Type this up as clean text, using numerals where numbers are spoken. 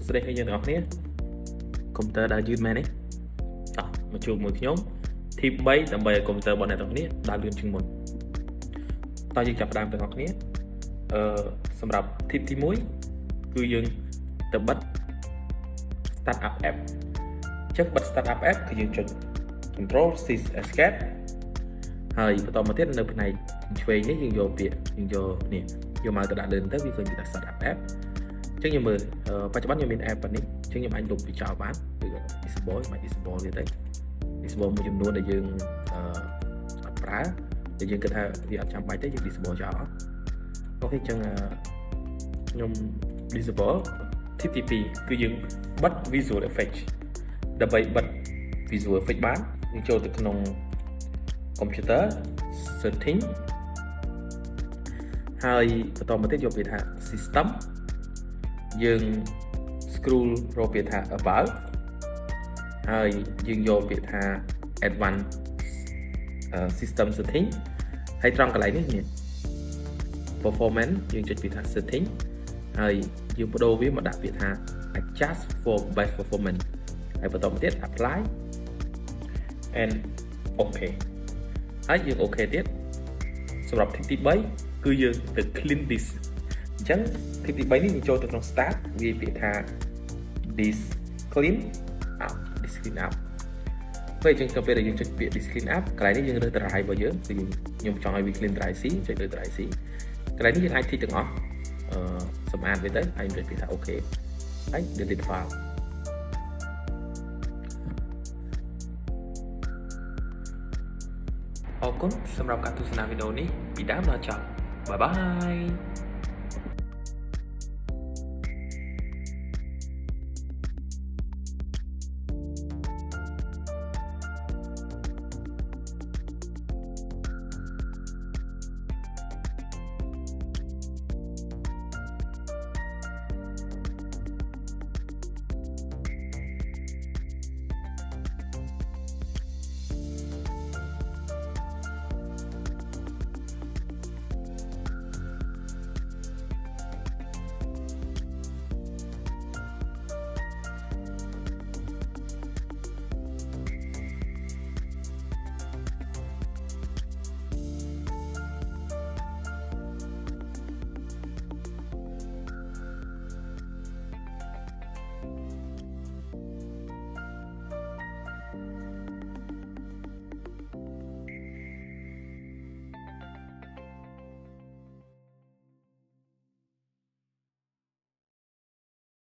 ស្ដីឲ្យយើងទាំងអស់គ្នាកុំព្យូទ័រដើរយឺតមែនទេមកជួបមួយខ្ញុំ tip 3 ដើម្បីឲ្យកុំព្យូទ័ររបស់អ្នកទាំងអស់គ្នាដើរលឿនជាងមុនតើយើងចាប់ផ្ដើមទាំងអស់គ្នាសម្រាប់ tip ទី1គឺយើងទៅបិទ start up app ចឹងបិទ start up app គឺយើងចុច control C escape ហើយបន្តមកទៀតនៅផ្នែកឆ្វេងនេះយើងយកពាក្យយើងយកនេះយកមកទៅដាក់លើទៅវាឃើញពី start up app អញ្ចឹងខ្ញុំមើលបច្ចុប្បន្នខ្ញុំមាន app នេះអញ្ចឹងខ្ញុំអាចលុបវាចោលបានឬក៏ disable មិន disable វាទៅ disable មួយចំនួនដែលយើងអត់ប្រើដែលយើងគិតថាវាអត់ចាំបាច់ទេយើង disable ចោលអូខេអញ្ចឹងខ្ញុំ disable tip ទី2គឺយើងបិទ visual effect ដើម្បីបិទ visual effect បានយើងចូលទៅក្នុង computer setting ហើយបន្តមកទៀតយកពាក្យថា system យើង scroll រកពាក្យថា about ហើយយើងយកពាក្យថា advanced system setting ហើយត្រង់កន្លែងនេះមាន performance យើងចុចពាក្យថា setting ហើយយើងបដូរវាមកដាក់ពាក្យថា adjust for best performance ហើយបន្តមកទៀត apply and okay ហើយយើង okay ទៀតសម្រាប់ tip ទី3គឺយើងទៅ clean disk អញ្ចឹង tip ទី3នេះយើងចូលទៅក្នុង start វាពាក្យថា disk clean up disk clean up ពេលអញ្ចឹងទៅពេលដែលយើងចុចពាក្យ disk clean up កន្លែងនេះយើងរើស drive របស់យើងគឺខ្ញុំចង់ឲ្យវា clean drive C ចុចលើ drive C កន្លែងនេះយើងអាចធីកទាំងអស់សម្អាតវាទៅហើយចុចពាក្យថា okay ហើយ delete file អរគុណសម្រាប់ការទស្សនាវីដេអូនេះពីដើមដល់ចប់បាយបាយ